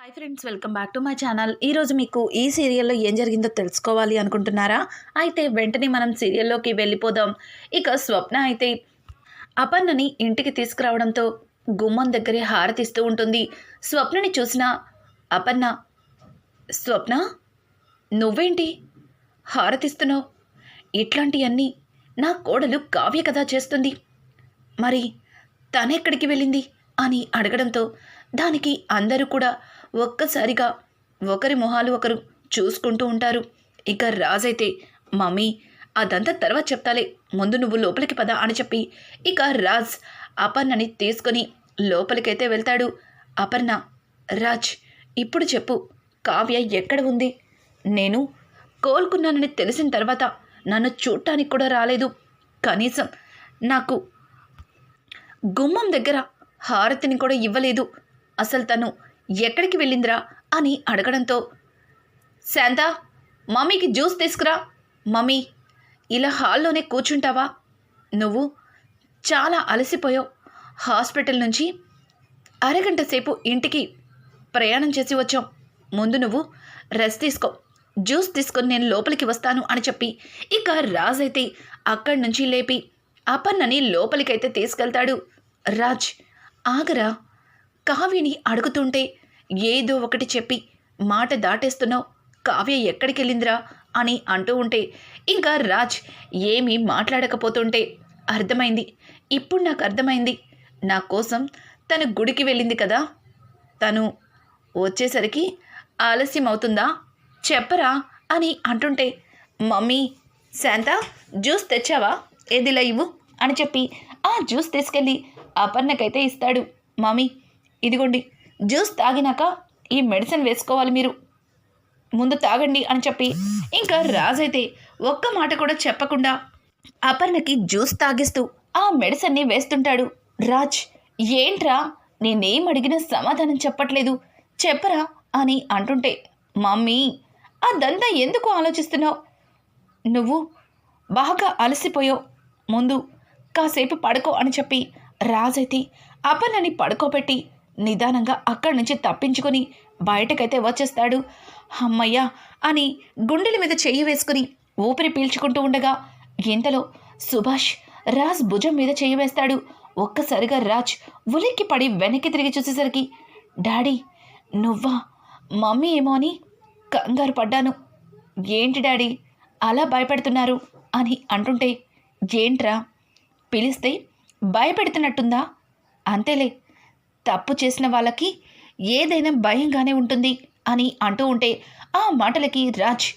Hi friends, welcome back to my channel. ఈరోజు మీకు ఈ సీరియల్లో ఏం జరిగిందో తెలుసుకోవాలి అనుకుంటున్నారా? అయితే వెంటనే మనం సీరియల్లోకి వెళ్ళిపోదాం. ఇక స్వప్న అయితే అపర్ణని ఇంటికి తీసుకురావడంతో గుమ్మం దగ్గరే హారతిస్తూ ఉంటుంది. స్వప్నని చూసిన అపర్ణ, స్వప్న నువ్వేంటి హారతిస్తున్నావు? ఇట్లాంటివన్నీ నా కోడలు కావ్య కదా చేస్తుంది, మరి తనెక్కడికి వెళ్ళింది అని అడగడంతో దానికి అందరూ కూడా ఒక్కసారిగా ఒకరి మొహాలు ఒకరు చూసుకుంటూ ఉంటారు. ఇక రాజైతే, మమ్మీ అదంతా తర్వాత చెప్తాలే, ముందు నువ్వు లోపలికి పద అని చెప్పి ఇక రాజ్ అపర్ణని తీసుకొని లోపలికైతే వెళ్తాడు. అపర్ణ, రాజ్ ఇప్పుడు చెప్పు, కావ్య ఎక్కడ ఉంది? నేను కోలుకున్నానని తెలిసిన తర్వాత నన్ను చూడటానికి కూడా రాలేదు, కనీసం నాకు గుమ్మం దగ్గర హారతిని కూడా ఇవ్వలేదు. అసలు తను ఎక్కడికి వెళ్ళిందిరా అని అడగడంతో, శాంత మమ్మీకి జ్యూస్ తీసుకురా. మమ్మీ ఇలా హాల్లోనే కూర్చుంటావా? నువ్వు చాలా అలసిపోయావు, హాస్పిటల్ నుంచి అరగంట సేపు ఇంటికి ప్రయాణం చేసి వచ్చావు, ముందు నువ్వు రెస్ట్ తీసుకో, జ్యూస్ తీసుకొని నేను లోపలికి వస్తాను అని చెప్పి ఇక రాజ్ అయితే అక్కడి నుంచి లేపి అపర్ణని లోపలికైతే తీసుకెళ్తాడు. రాజ్, ఆగరా, కావ్యని అడుగుతుంటే ఏదో ఒకటి చెప్పి మాట దాటేస్తున్నావు, కావ్య ఎక్కడికి వెళ్ళిందిరా అని అంటూ ఉంటే ఇంకా రాజ్ ఏమీ మాట్లాడకపోతుంటే, అర్థమైంది, ఇప్పుడు నాకు అర్థమైంది, నా కోసం తను గుడికి వెళ్ళింది కదా, తను వచ్చేసరికి ఆలస్యం అవుతుందా చెప్పరా అని అంటుంటే, మమ్మీ శాంత జ్యూస్ తెచ్చావా, ఏదిలా ఇవ్వు అని చెప్పి ఆ జ్యూస్ తీసుకెళ్ళి అపర్ణకైతే ఇస్తాడు. మమ్మీ ఇదిగోండి, జ్యూస్ తాగినాక ఈ మెడిసిన్ వేసుకోవాలి, మీరు ముందు తాగండి అని చెప్పి ఇంకా రాజైతే ఒక్క మాట కూడా చెప్పకుండా అపర్ణకి జ్యూస్ తాగిస్తూ ఆ మెడిసిన్ని వేస్తుంటాడు. రాజ్, ఏంట్రా నేనేం అడిగినా సమాధానం చెప్పట్లేదు, చెప్పరా అని అంటుంటే, మమ్మీ అదంతా ఎందుకు ఆలోచిస్తున్నావు, నువ్వు బాగా అలసిపోయావు, ముందు కాసేపు పడుకో అని చెప్పి రాజైతే అపర్ణని పడుకోబెట్టి నిదానంగా అక్కడి నుంచి తప్పించుకొని బయటకైతే వచ్చేస్తాడు. అమ్మయ్య అని గుండెల మీద చెయ్యి వేసుకుని ఊపిరి పీల్చుకుంటూ ఉండగా ఇంతలో సుభాష్ రాజ్ భుజం మీద చెయ్యి వేస్తాడు. ఒక్కసారిగా రాజ్ ఉలిక్కి పడి వెనక్కి తిరిగి చూసేసరికి, డాడీ నువ్వా? మమ్మీ ఏమో అని కంగారు పడ్డాను. ఏంటి డాడీ అలా భయపెడుతున్నారు అని అంటుంటే, ఏంట్రా పిలిస్తే భయపెడుతున్నట్టుందా? అంతేలే, తప్పు చేసిన వాళ్ళకి ఏదైనా భయంగానే ఉంటుంది అని అంటూ ఉంటే ఆ మాటలకి రాజ్,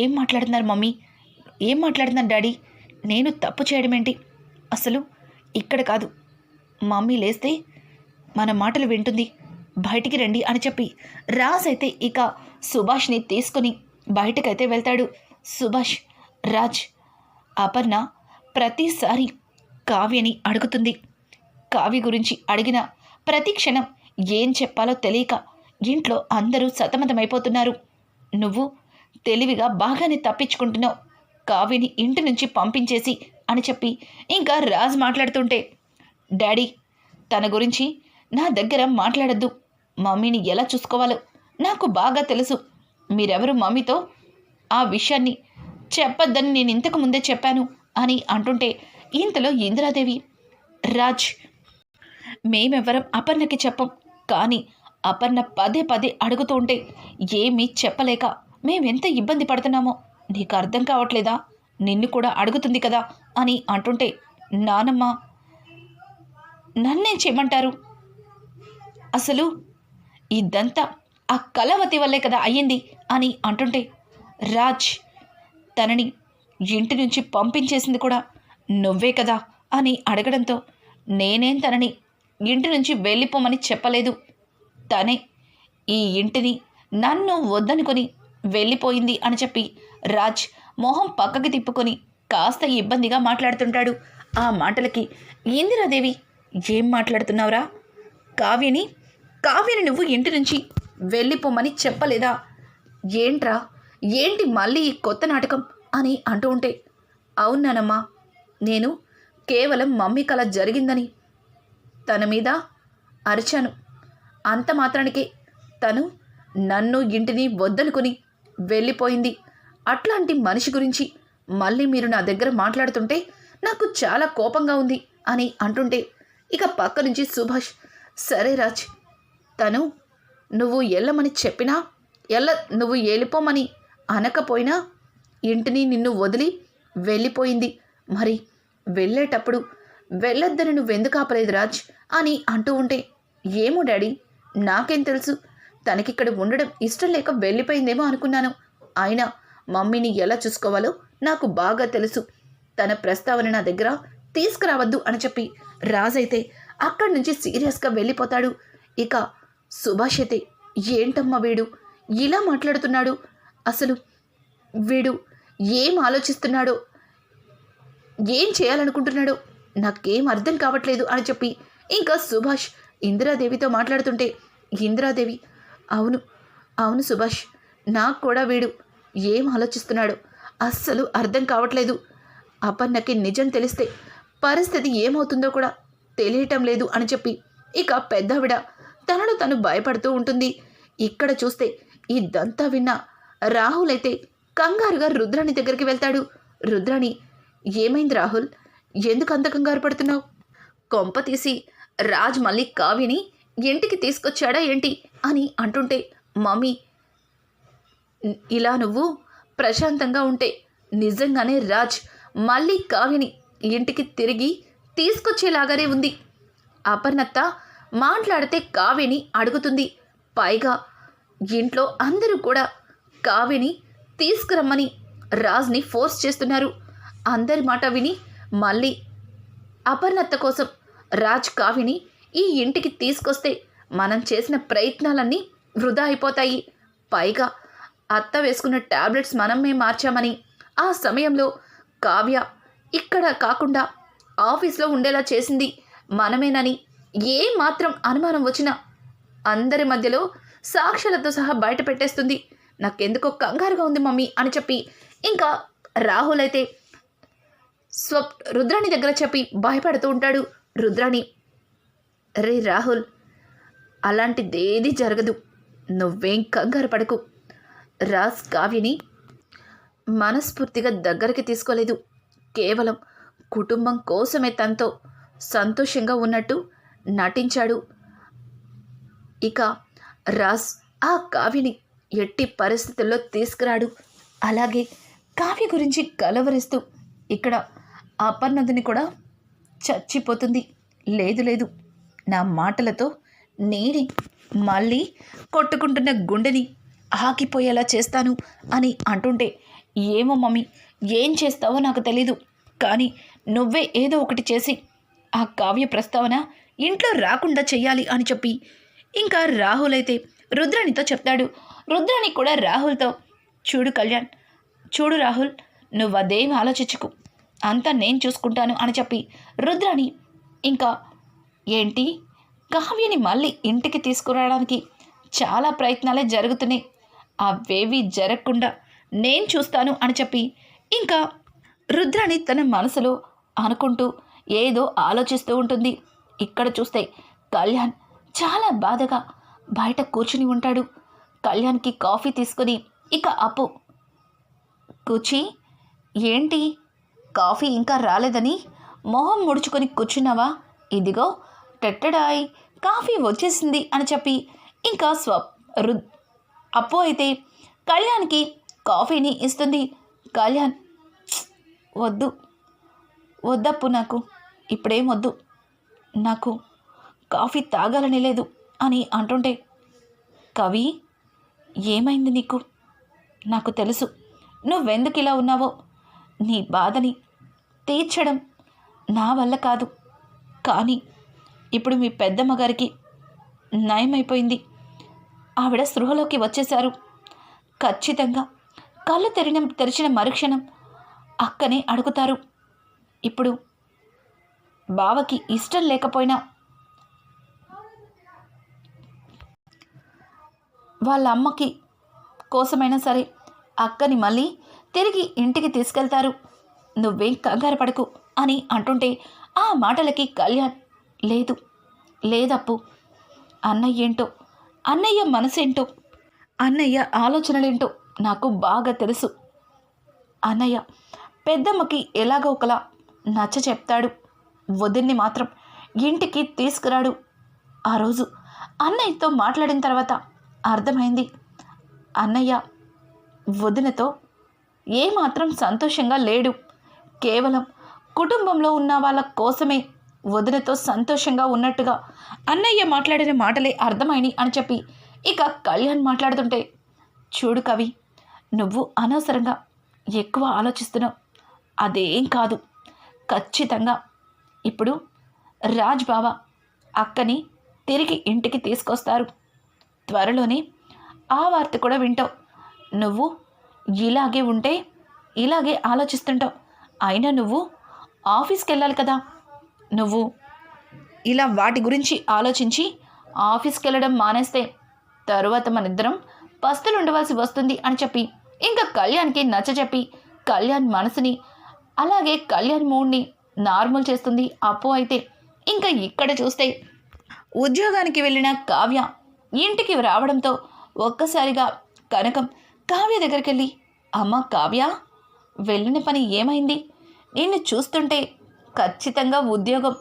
ఏం మాట్లాడుతున్నారు మమ్మీ, ఏం మాట్లాడుతున్నారు డాడీ, నేను తప్పు చేయడం ఏంటి, అసలు ఇక్కడ కాదు, మమ్మీ లేస్తే మన మాటలు వింటుంది, బయటికి రండి అని చెప్పి రాజ్ అయితే ఇక సుభాష్ని తీసుకొని బయటకైతే వెళ్తాడు. సుభాష్, రాజ్, అపర్ణ ప్రతిసారి కావ్యని అడుగుతుంది, కావ్య గురించి అడిగిన ప్రతి క్షణం ఏం చెప్పాలో తెలియక ఇంట్లో అందరూ సతమతమైపోతున్నారు, నువ్వు తెలివిగా బాగానే తప్పించుకుంటున్నావు, కావ్యని ఇంటి నుంచి పంపించేసి అని చెప్పి ఇంకా రాజ్ మాట్లాడుతుంటే, డాడీ తన గురించి నా దగ్గర మాట్లాడద్దు, మమ్మీని ఎలా చూసుకోవాలో నాకు బాగా తెలుసు, మీరెవరు మమ్మీతో ఆ విషయాన్ని చెప్పొద్దని నేను ఇంతకు ముందే చెప్పాను అని అంటుంటే ఇంతలో ఇందిరాదేవి, రాజ్ మేమెవరం అపర్ణకి చెప్పం, కానీ అపర్ణ పదే పదే అడుగుతూ ఉంటే ఏమీ చెప్పలేక మేమెంత ఇబ్బంది పడుతున్నామో నీకు అర్థం కావట్లేదా, నిన్ను కూడా అడుగుతుంది కదా అని అంటుంటే, నానమ్మ నన్నేం చేయమంటారు, అసలు ఇదంతా ఆ కళావతి వల్లే కదా అయ్యింది అని అంటుంటే, రాజ్ తనని ఇంటి నుంచి పంపించేసింది కూడా నువ్వే కదా అని అడగడంతో, నేనేం తనని ఇంటి నుంచి వెళ్ళిపోమని చెప్పలేదు, తనే ఈ ఇంటిని నన్ను వద్దనుకొని వెళ్ళిపోయింది అని చెప్పి రాజ్ మొహం పక్కకి తిప్పుకొని కాస్త ఇబ్బందిగా మాట్లాడుతుంటాడు. ఆ మాటలకి ఇందిరాదేవి, ఏం మాట్లాడుతున్నావురా, కావ్యని నువ్వు ఇంటి నుంచి వెళ్ళిపోమని చెప్పలేదా, ఏంట్రా ఏంటి మళ్ళీ ఈ కొత్త నాటకం అని అంటూ ఉంటే, అవునానమ్మా, నేను కేవలం మమ్మీ కల జరిగిందని తన మీద అరిచాను, అంత మాత్రానికి తను నన్ను ఇంటిని వద్దనుకుని వెళ్ళిపోయింది. అట్లాంటి మనిషి గురించి మళ్ళీ మీరు నా దగ్గర మాట్లాడుతుంటే నాకు చాలా కోపంగా ఉంది అని అంటుంటే ఇక పక్క నుంచి సుభాష్, సరే రాజ్, తను నువ్వు వెళ్ళమని చెప్పినా నువ్వు వెళ్ళిపోమని అనకపోయినా ఇంటిని నిన్ను వదిలి వెళ్ళిపోయింది. మరి వెళ్ళేటప్పుడు వెళ్ళొద్దని నువ్వెందుకు ఆపలేదు రాజ్ అని అంటూ ఉంటే, ఏమో డాడీ, నాకేం తెలుసు, తనకిక్కడ ఉండడం ఇష్టం లేక వెళ్ళిపోయిందేమో అనుకున్నాను. అయినా మమ్మీని ఎలా చూసుకోవాలో నాకు బాగా తెలుసు. తన ప్రస్తావన నా దగ్గర తీసుకురావద్దు అని చెప్పి రాజైతే అక్కడి నుంచి సీరియస్గా వెళ్ళిపోతాడు. ఇక సుభాష్ అయితే, ఏంటమ్మా వీడు ఇలా మాట్లాడుతున్నాడు, అసలు వీడు ఏం ఆలోచిస్తున్నాడో, ఏం చేయాలనుకుంటున్నాడో నాకేం అర్థం కావట్లేదు అని చెప్పి ఇంకా సుభాష్ ఇందిరాదేవితో మాట్లాడుతుంటే, ఇందిరాదేవి, అవును సుభాష్, నాకు కూడా వీడు ఏం ఆలోచిస్తున్నాడో అస్సలు అర్థం కావట్లేదు. అపర్ణకి నిజం తెలిస్తే పరిస్థితి ఏమవుతుందో కూడా తెలియటం లేదు అని చెప్పి ఇక పెద్దవిడ తనను తను భయపడుతూ ఉంటుంది. ఇక్కడ చూస్తే ఇదంతా విన్న రాహుల్ అయితే కంగారుగా రుద్రాణి దగ్గరికి వెళ్తాడు. రుద్రాణి, ఏమైంది రాహుల్, ఎందుకు అంత కంగారు పడుతున్నావు? కొంప తీసి రాజ్ మళ్ళీ కావ్యని ఇంటికి తీసుకొచ్చాడా ఏంటి అని అంటుంటే, మమ్మీ, ఇలా నువ్వు ప్రశాంతంగా ఉంటే నిజంగానే రాజ్ మళ్ళీ కావ్యని ఇంటికి తిరిగి తీసుకొచ్చేలాగానే ఉంది. అపర్ణత్త మాట్లాడితే కావ్యని అడుగుతుంది. పైగా ఇంట్లో అందరూ కూడా కావ్యని తీసుకురమ్మని రాజ్ని ఫోర్స్ చేస్తున్నారు. అందరి మాట విని మళ్ళీ అపర్ణత్త కోసం రాజ్ కావ్యని ఈ ఇంటికి తీసుకొస్తే మనం చేసిన ప్రయత్నాలన్నీ వృధా అయిపోతాయి. పైగా అత్త వేసుకున్న టాబ్లెట్స్ మనమే మార్చామని, ఆ సమయంలో కావ్య ఇక్కడ కాకుండా ఆఫీస్లో ఉండేలా చేసింది మనమేనని ఏ మాత్రం అనుమానం వచ్చినా అందరి మధ్యలో సాక్ష్యాలతో సహా బయట పెట్టేస్తుంది. నాకెందుకో కంగారుగా ఉంది మమ్మీ అని చెప్పి ఇంకా రాహుల్ అయితే రుద్రాణి దగ్గర చెప్పి భయపడుతూ ఉంటాడు. రుద్రాణి, రే రాహుల్, అలాంటిదేది జరగదు, నువ్వేం కంగారు పడకు. రాజ్ కావ్యని మనస్ఫూర్తిగా దగ్గరికి తీసుకోలేదు, కేవలం కుటుంబం కోసమే తనతో సంతోషంగా ఉన్నట్టు నటించాడు. ఇక రాజ్ ఆ కావ్యని ఎట్టి పరిస్థితుల్లో తీసుకురాడు. అలాగే కావ్య గురించి కలవరిస్తూ ఇక్కడ అపర్ణదని కూడా చచ్చిపోతుంది. లేదు, నా మాటలతో నేనే మళ్ళీ కొట్టుకుంటున్న గుండెని ఆగిపోయేలా చేస్తాను అని అంటుంటే, ఏమో మమ్మీ, ఏం చేస్తావో నాకు తెలీదు, కానీ నువ్వే ఏదో ఒకటి చేసి ఆ కావ్య ప్రస్తావన ఇంట్లో రాకుండా చెయ్యాలి అని చెప్పి ఇంకా రాహుల్ అయితే రుద్రాణితో చెప్తాడు. రుద్రాణి కూడా రాహుల్తో, చూడు రాహుల్, నువ్వు అదేం ఆలోచించుకు, అంతా నేను చూసుకుంటాను అని చెప్పి రుద్రాణి ఇంకా, ఏంటి, కావ్యని మళ్ళీ ఇంటికి తీసుకురావడానికి చాలా ప్రయత్నాలే జరుగుతున్నాయి, అవేవి జరగకుండా నేను చూస్తాను అని చెప్పి ఇంకా రుద్రాణి తన మనసులో అనుకుంటూ ఏదో ఆలోచిస్తూ ఉంటుంది. ఇక్కడ చూస్తే కళ్యాణ్ చాలా బాధగా బయట కూర్చుని ఉంటాడు. కళ్యాణ్కి కాఫీ తీసుకుని ఇక అప్పు, కూర్చి, ఏంటి కాఫీ ఇంకా రాలేదని మొహం ముడుచుకొని కూర్చున్నావా? ఇదిగో టెట్టడాయ్, కాఫీ వచ్చేసింది అని చెప్పి ఇంకా అప్పు అయితే కళ్యాణ్కి కాఫీని ఇస్తుంది. కళ్యాణ్, వద్దప్పు, నాకు ఇప్పుడేం వద్దు, నాకు కాఫీ తాగాలని లేదు అని అంటుంటే, కవి, ఏమైంది నీకు? నాకు తెలుసు నువ్వెందుకు ఇలా ఉన్నావో. నీ బాధని తీర్చడం నా వల్ల కాదు, కానీ ఇప్పుడు మీ పెద్దమ్మ గారికి నయమైపోయింది, ఆవిడ స్పృహలోకి వచ్చేశారు. ఖచ్చితంగా కళ్ళు తెరిచిన మరుక్షణం అక్కనే అడుగుతారు. ఇప్పుడు బావకి ఇష్టం లేకపోయినా వాళ్ళ అమ్మకి కోసమైనా సరే అక్కని మళ్ళీ తిరిగి ఇంటికి తీసుకెళ్తారు. నువ్వేం కంగారు పడకు అని అంటుంటే ఆ మాటలకి కళ్యాణ్, లేదప్పు, అన్నయ్య ఏంటో అన్నయ్య మనసేంటో, అన్నయ్య ఆలోచనలేంటో నాకు బాగా తెలుసు. అన్నయ్య పెద్దమ్మకి ఎలాగో ఒకలా నచ్చ చెప్తాడు, వదిన్ని మాత్రం ఇంటికి తీసుకురాడు. ఆ రోజు అన్నయ్యతో మాట్లాడిన తర్వాత అర్థమైంది, అన్నయ్య వదినతో ఏమాత్రం సంతోషంగా లేడు. కేవలం కుటుంబంలో ఉన్న వాళ్ళ కోసమే వదినతో సంతోషంగా ఉన్నట్టుగా అన్నయ్య మాట్లాడిన మాటలే అర్థమైనాయి అని చెప్పి ఇక కళ్యాణ్ మాట్లాడుతుంటే, చూడు కవి, నువ్వు అనవసరంగా ఎక్కువ ఆలోచిస్తున్నావు. అదేం కాదు. ఖచ్చితంగా ఇప్పుడు రాజ్ బావ అక్కని తిరిగి ఇంటికి తీసుకొస్తారు. త్వరలోనే ఆ వార్త కూడా వింటావు. నువ్వు ఇలాగే ఉంటే ఇలాగే ఆలోచిస్తుంటావు. అయినా నువ్వు ఆఫీస్కి వెళ్ళాలి కదా. నువ్వు ఇలా వాటి గురించి ఆలోచించి ఆఫీస్కి వెళ్ళడం మానేస్తే తరువాత మనిద్దరం పస్తులు ఉండవలసి వస్తుంది అని చెప్పి ఇంకా కళ్యాణ్కి నచ్చచెప్పి కళ్యాణ్ మనసుని అలాగే కళ్యాణ్ మూడ్ని నార్మల్ చేస్తుంది అప్పు. అయితే ఇంకా ఇక్కడ చూస్తే ఉద్యోగానికి వెళ్ళిన కావ్య ఇంటికి రావడంతో ఒక్కసారిగా కనకం కావ్య దగ్గరికి వెళ్ళి, అమ్మ కావ్య, వెళ్ళిన పని ఏమైంది? నిన్ను చూస్తుంటే ఖచ్చితంగా ఉద్యోగం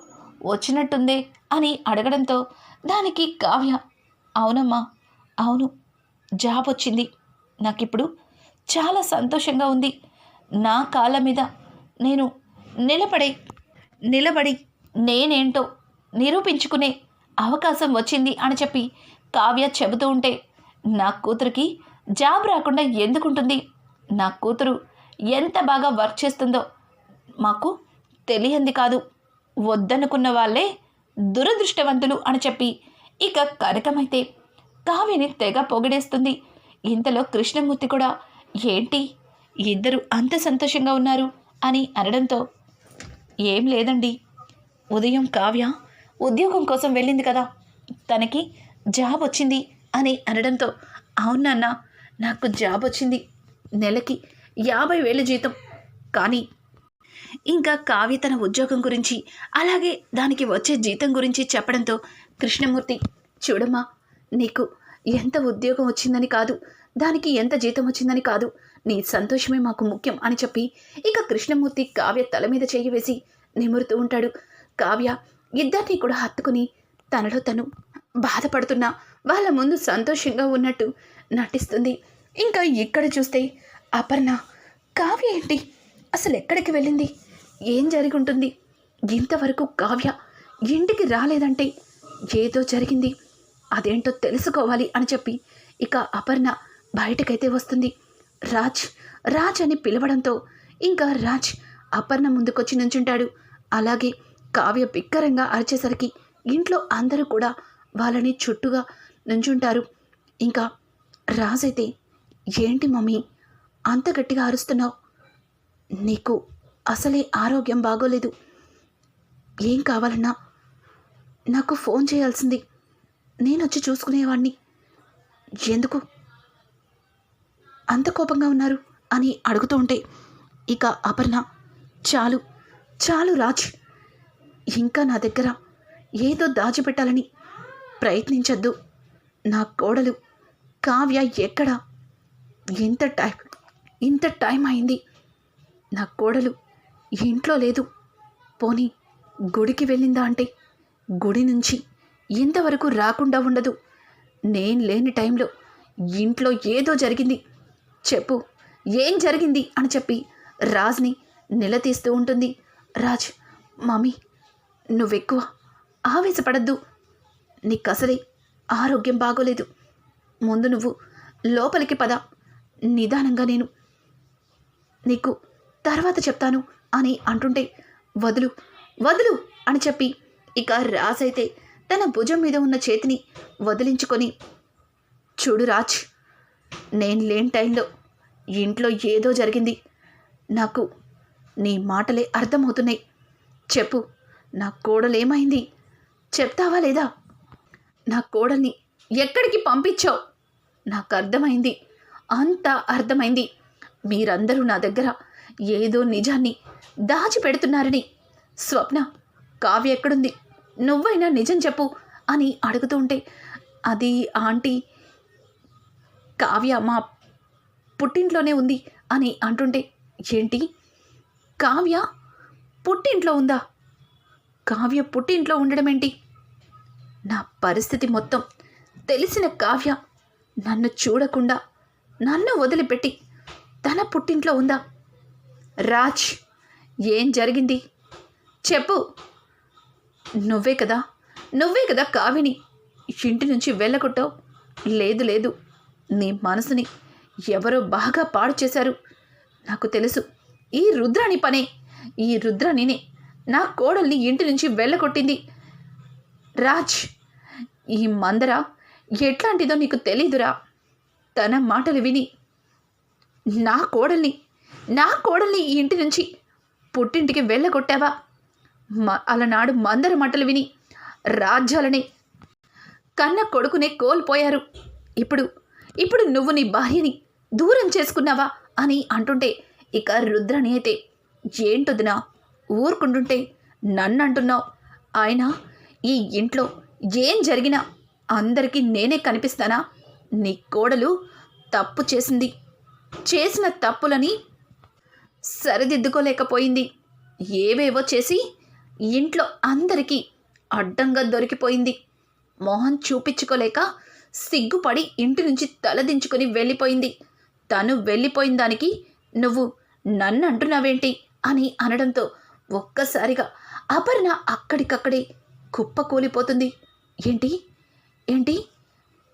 వచ్చినట్టుందే అని అడగడంతో దానికి కావ్య, అవునమ్మా, అవును, జాబ్ వచ్చింది. నాకిప్పుడు చాలా సంతోషంగా ఉంది. నా కాళ్ళ మీద నేను నిలబడి నేనేంటో నిరూపించుకునే అవకాశం వచ్చింది అని చెప్పి కావ్య చెబుతూ ఉంటే, నా కూతురికి జాబ్ రాకుండా ఎందుకుంటుంది? నా కూతురు ఎంత బాగా వర్క్ చేస్తుందో మాకు తెలియంది కాదు. వద్దనుకున్న వాళ్ళే దురదృష్టవంతులు అని చెప్పి ఇక కనకమైతే కావ్యని తెగ పొగిడేస్తుంది. ఇంతలో కృష్ణమూర్తి కూడా, ఏంటి ఇద్దరు అంత సంతోషంగా ఉన్నారు అని అనడంతో, ఏం లేదండి, ఉదయం కావ్య ఉద్యోగం కోసం వెళ్ళింది కదా, తనకి జాబ్ వచ్చింది అని అనడంతో, అవునన్న, నాకు జాబ్ వచ్చింది, నెలకి 50,000 జీతం. కానీ ఇంకా కావ్య తన ఉద్యోగం గురించి అలాగే దానికి వచ్చే జీతం గురించి చెప్పడంతో కృష్ణమూర్తి, చూడమ్మా, నీకు ఎంత ఉద్యోగం వచ్చిందని కాదు, దానికి ఎంత జీతం వచ్చిందని కాదు, నీ సంతోషమే మాకు ముఖ్యం అని చెప్పి ఇక కృష్ణమూర్తి కావ్య తల మీద చెయ్యి వేసి నిమురుతూ ఉంటాడు. కావ్య ఇద్దరినీ కూడా హత్తుకుని తనలో తను బాధపడుతున్నా వాళ్ళ ముందు సంతోషంగా ఉన్నట్టు నటిస్తుంది. ఇంకా ఇక్కడ చూస్తే అపర్ణ, కావ్య ఏంటి అసలు ఎక్కడికి వెళ్ళింది? ఏం జరిగి ఉంటుంది? ఇంతవరకు కావ్య ఇంటికి రాలేదంటే ఏదో జరిగింది, అదేంటో తెలుసుకోవాలి అని చెప్పి ఇక అపర్ణ బయటకైతే వస్తుంది. రాజ్ అని పిలవడంతో ఇంకా రాజ్ అపర్ణ ముందుకొచ్చి నుంచుంటాడు. అలాగే కావ్య బిక్కరంగా అరిచేసరికి ఇంట్లో అందరూ కూడా వాళ్ళని చుట్టూగా నుంచుంటారు. ఇంకా రాజైతే, ఏంటి మమ్మీ అంత గట్టిగా అరుస్తున్నావు? నీకు అసలే ఆరోగ్యం బాగోలేదు. ఏం కావాలన్నా నాకు ఫోన్ చేయాల్సింది, నేనొచ్చి చూసుకునేవాడిని. ఎందుకు అంత కోపంగా ఉన్నారు అని అడుగుతూ ఉంటే ఇక అపర్ణ, చాలు రాజ్, ఇంకా నా దగ్గర ఏదో దాచిపెట్టాలని ప్రయత్నించద్దు. నా కోడలు కావ్య ఎక్కడ? ఇంత టైం అయింది, నా కోడలు ఇంట్లో లేదు. పోనీ గుడికి వెళ్ళిందా అంటే గుడి నుంచి ఇంతవరకు రాకుండా ఉండదు. నేను లేని టైంలో ఇంట్లో ఏదో జరిగింది, చెప్పు ఏం జరిగింది అని చెప్పి రాజ్ని నిలదీస్తూ ఉంటుంది. రాజ్, మమ్మీ నువ్వెక్కువ ఆవేశపడద్దు, నీకు అసలే ఆరోగ్యం బాగోలేదు. ముందు నువ్వు లోపలికి పద, నిదానంగా నేను నీకు తర్వాత చెప్తాను అని అంటుంటే, వదులు అని చెప్పి ఇక రాజ్ అయితే తన భుజం మీద ఉన్న చేతిని వదిలించుకొని, చూడు రాజ్, నేను లేని టైంలో ఇంట్లో ఏదో జరిగింది. నాకు నీ మాటలే అర్థమవుతున్నాయి. చెప్పు, నా కోడలేమైంది చెప్తావా లేదా? నా కోడల్ని ఎక్కడికి పంపించావు? నాకు అర్థమైంది, అంతా అర్థమైంది. మీరందరూ నా దగ్గర ఏదో నిజాన్ని దాచిపెడుతున్నారని. స్వప్న, కావ్య ఎక్కడుంది? నువ్వైనా నిజం చెప్పు అని అడుగుతూ ఉంటే అది ఆంటీ, కావ్య మా పుట్టింట్లోనే ఉంది అని అంటుంటే, ఏంటి కావ్య పుట్టింట్లో ఉందా? కావ్య పుట్టింట్లో ఉండడం ఏంటి? నా పరిస్థితి మొత్తం తెలిసిన కావ్య నన్ను చూడకుండా నన్ను వదిలిపెట్టి తన పుట్టింట్లో ఉందా? రాజ్, ఏం జరిగింది చెప్పు. నువ్వే కదా కావ్యని ఇంటి నుంచి వెళ్ళగొట్టావు. లేదు లేదు, నీ మనసుని ఎవరో బాగా పాడు చేశారు. నాకు తెలుసు, ఈ రుద్రాణి పనే. ఈ రుద్రాణినే నా కోడల్ని ఇంటి నుంచి వెళ్ళగొట్టింది. రాజ్, ఈ మందర ఎట్లాంటిదో నీకు తెలీదురా. తన మాటలు విని నా కోడల్ని ఈ ఇంటి నుంచి పుట్టింటికి వెళ్ళగొట్టావా? అలనాడు మందర మాటలు విని రాజ్యాలనే కన్న కొడుకునే కోల్పోయారు. ఇప్పుడు నువ్వు నీ భార్యని దూరం చేసుకున్నావా అని అంటుంటే, ఇక రుద్రాణి అయితే, ఏంటొదినా ఊరుకుంటుంటే నన్ను అంటున్నావు? ఆయన ఈ ఇంట్లో ఏం జరిగినా అందరికీ నేనే కనిపిస్తానా? నీ కోడలు తప్పు చేసింది. చేసిన తప్పులని సరిదిద్దుకోలేకపోయింది. ఏవేవో చేసి ఇంట్లో అందరికీ అడ్డంగా దొరికిపోయింది. మొహం చూపించుకోలేక సిగ్గుపడి ఇంటి నుంచి తలదించుకొని వెళ్ళిపోయింది. తను వెళ్ళిపోయిన దానికి నువ్వు నన్ను అంటున్నావేంటి అని అనడంతో ఒక్కసారిగా అపర్ణ అక్కడికక్కడే కుప్పకూలిపోతుంది. ఏంటి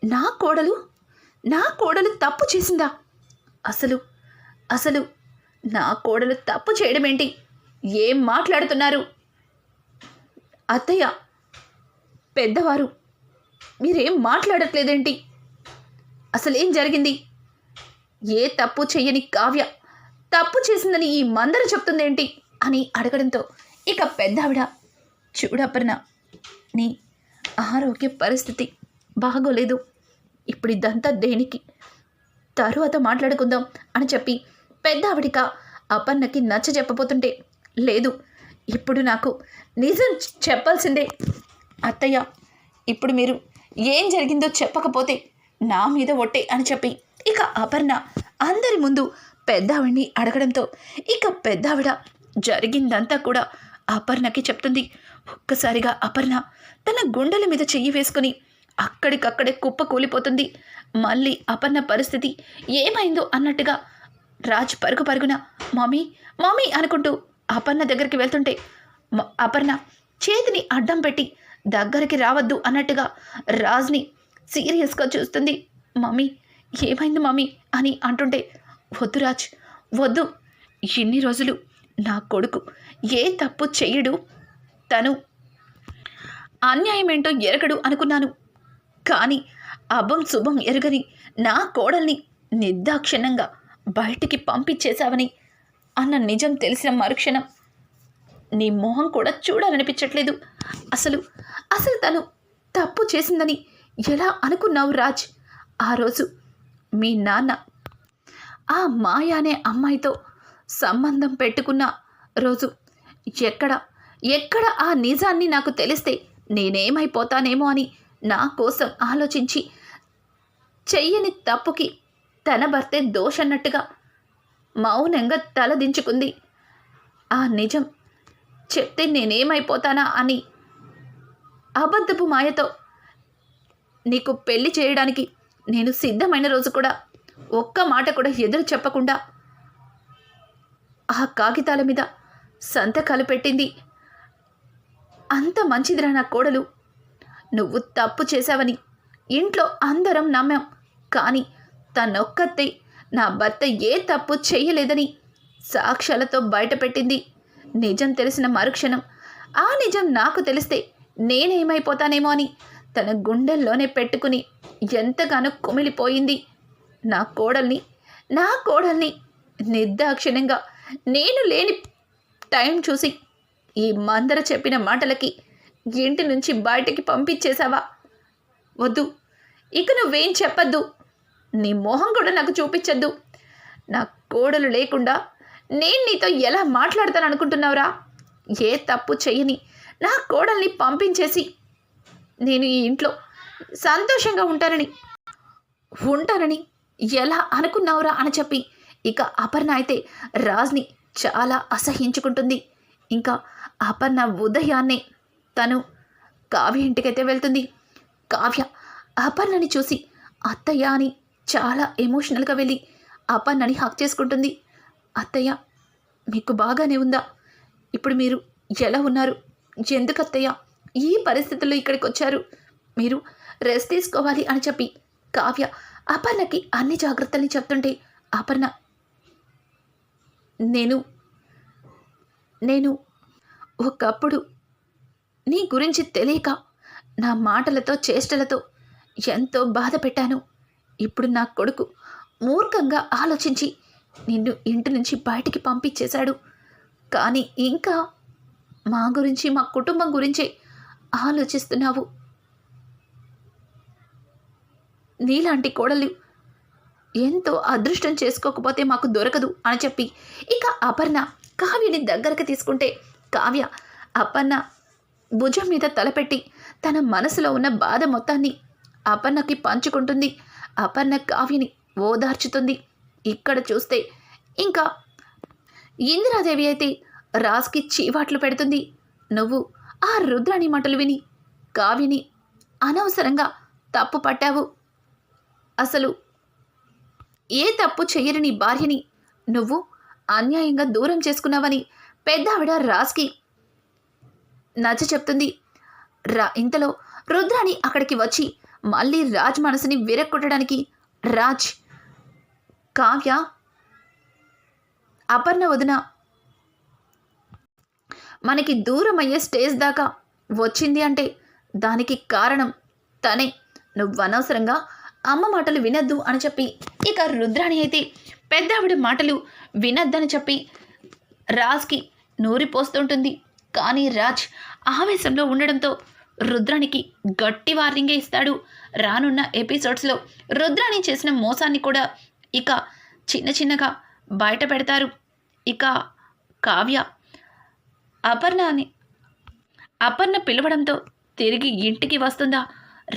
నా కోడలు తప్పు చేసిందా? అసలు నా కోడలు తప్పు చేయడం ఏంటి? ఏం మాట్లాడుతున్నారు? అత్తయ్య, పెద్దవారు, మీరేం మాట్లాడట్లేదేంటి? అసలేం జరిగింది? ఏ తప్పు చెయ్యని కావ్య తప్పు చేసిందని ఈ మందర చెప్తుందేంటి అని అడగడంతో, ఇక పెద్దావిడ, చూడపర్ణ, నీ ఆరోగ్య పరిస్థితి బాగోలేదు. ఇప్పుడు ఇదంతా దేనికి? తరువాత మాట్లాడుకుందాం అని చెప్పి పెద్దావిడిక అపర్ణకి నచ్చ చెప్పబోతుంటే, లేదు, ఇప్పుడు నాకు నిజం చెప్పాల్సిందే. అత్తయ్య, ఇప్పుడు మీరు ఏం జరిగిందో చెప్పకపోతే నా మీద ఒట్టే అని చెప్పి ఇక అపర్ణ అందరి ముందు పెద్దావిడిని అడగడంతో, ఇక పెద్దావిడ జరిగిందంతా కూడా అపర్ణకి చెప్తుంది. ఒక్కసారిగా అపర్ణ తన గుండెల మీద చెయ్యి వేసుకుని అక్కడికక్కడే కుప్ప కూలిపోతుంది. మళ్ళీ అపర్ణ పరిస్థితి ఏమైందో అన్నట్టుగా రాజ్ పరుగున మమ్మీ అనుకుంటూ అపర్ణ దగ్గరికి వెళ్తుంటే, అపర్ణ చేతిని అడ్డం పెట్టి దగ్గరికి రావద్దు అన్నట్టుగా రాజ్ని సీరియస్గా చూస్తుంది. ఏమైంది మమ్మీ అని అంటుంటే, వద్దు రాజ్, వద్దు. ఇన్ని రోజులు నా కొడుకు ఏ తప్పు చెయ్యడు, తను అన్యాయమేంటో ఎరగడు అనుకున్నాను. కానీ అభం శుభం ఎరగని నా కోడల్ని నిర్దాక్షిణ్యంగా బయటికి పంపించేశావని అన్న నిజం తెలిసిన మరుక్షణం నీ మొహం కూడా చూడాలనిపించట్లేదు. అసలు తను తప్పు చేసిందని ఎలా అనుకున్నావు రాజ్? ఆ రోజు మీ నాన్న ఆ మాయ అనే అమ్మాయితో సంబంధం పెట్టుకున్న రోజు ఎక్కడ ఆ నిజాన్ని నాకు తెలిస్తే నేనేమైపోతానేమో అని నా కోసం ఆలోచించి చెయ్యని తప్పుకి తన భర్తే దోషన్నట్టుగా మౌనంగా తలదించుకుంది. ఆ నిజం చెప్తే నేనేమైపోతానా అని అబద్ధపు మాయతో నీకు పెళ్లి చేయడానికి నేను సిద్ధమైన రోజు కూడా ఒక్క మాట కూడా ఎదురు చెప్పకుండా ఆ కాగితాల మీద సంతకాలు పెట్టింది. అంత మంచిదిరా నా కోడలు. నువ్వు తప్పు చేశావని ఇంట్లో అందరం నమ్మాం. కానీ తనొక్కతే నా భర్త ఏ తప్పు చెయ్యలేదని సాక్ష్యాలతో బయటపెట్టింది. నిజం తెలిసిన మరుక్షణం ఆ నిజం నాకు తెలిస్తే నేనేమైపోతానేమో అని తన గుండెల్లోనే పెట్టుకుని ఎంతగానో కుమిలిపోయింది. నా కోడల్ని నిర్దాక్షిణ్యంగా నేను లేని టైం చూసి ఈ మందర చెప్పిన మాటలకి ఇంటి నుంచి బయటికి పంపించేశావా? వద్దు, ఇక నువ్వేం చెప్పద్దు. నీ మొహం కూడా నాకు చూపించద్దు. నా కోడలు లేకుండా నేను నీతో ఎలా మాట్లాడతాను అనుకుంటున్నావురా? ఏ తప్పు చెయ్యని నా కోడల్ని పంపించేసి నేను ఈ ఇంట్లో సంతోషంగా ఉంటారని ఎలా అనుకున్నావురా అని చెప్పి ఇక అపర్ణ అయితే రాజ్ని చాలా అసహించుకుంటుంది. ఇంకా అపర్ణ ఉదయాన్నే తను కావ్య ఇంటికైతే వెళ్తుంది. కావ్య అపర్ణని చూసి అత్తయ్య అని చాలా ఎమోషనల్గా వెళ్ళి అపర్ణని హక్ చేసుకుంటుంది. అత్తయ్య మీకు బాగానే ఉందా? ఇప్పుడు మీరు ఎలా ఉన్నారు? ఎందుకు అత్తయ్య ఈ పరిస్థితుల్లో ఇక్కడికి వచ్చారు? మీరు రెస్ట్ తీసుకోవాలి అని చెప్పి కావ్య అపర్ణకి అన్ని జాగ్రత్తల్ని చెప్తుంటే అపర్ణ నేను ఒకప్పుడు నీ గురించి తెలియక నా మాటలతో చేష్టలతో ఎంతో బాధ పెట్టాను. ఇప్పుడు నా కొడుకు మూర్ఖంగా ఆలోచించి నిన్ను ఇంటి నుంచి బయటికి పంపించేశాడు. కానీ ఇంకా మా గురించి మా కుటుంబం గురించే ఆలోచిస్తున్నావు. నీలాంటి కోడలు ఎంతో అదృష్టం చేసుకోకపోతే మాకు దొరకదు అని చెప్పి ఇక అపర్ణ కావ్యని దగ్గరకు తీసుకుంటే కావ్య అపర్ణ భుజం మీద తలపెట్టి తన మనసులో ఉన్న బాధ మొత్తాన్ని అపర్ణకి పంచుకుంటుంది. అపర్ణ కావ్యని ఓదార్చుతుంది. ఇక్కడ చూస్తే ఇంకా ఇందిరాదేవి అయితే రాజ్కి చీవాట్లు పెడుతుంది. నువ్వు ఆ రుద్రాణి మాటలు విని కావ్యని అనవసరంగా తప్పు పట్టావు. అసలు ఏ తప్పు చెయ్యని నీ భార్యని నువ్వు అన్యాయంగా దూరం చేసుకున్నావని పెద్దావిడ రాజ్కి నచ్చ చెప్తుంది. ఇంతలో రుద్రాణి అక్కడికి వచ్చి మళ్ళీ రాజ్ మనసుని విరక్కొట్టడానికి రాజ్ కావ్య అపర్ణ వదిన మనకి దూరం అయ్యే స్టేజ్ దాకా వచ్చింది అంటే దానికి కారణం తనే. నువ్వు అనవసరంగా అమ్మ మాటలు వినద్దు అని చెప్పి ఇక రుద్రాణి అయితే పెద్దావిడ మాటలు వినద్దని చెప్పి రాజ్కి నూరిపోస్తుంటుంది. కానీ రాజ్ ఆవేశంలో ఉండడంతో రుద్రానికి గట్టి వార్నింగే ఇస్తాడు. రానున్న ఎపిసోడ్స్లో రుద్రాణి చేసిన మోసాన్ని కూడా ఇక చిన్న చిన్నగా బయట పెడతారు. ఇక కావ్య అపర్ణ పిలవడంతో తిరిగి ఇంటికి వస్తుందా?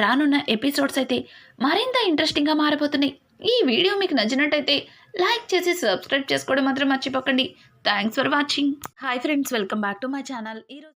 రానున్న ఎపిసోడ్స్ అయితే మరింత ఇంట్రెస్టింగ్గా మారిపోతున్నాయి. ఈ వీడియో మీకు నచ్చినట్టయితే లైక్ చేసి సబ్స్క్రైబ్ చేసుకోవడం మాత్రం మర్చిపోకండి. Thanks for watching. Hi friends, welcome back to my channel. ఈరోజు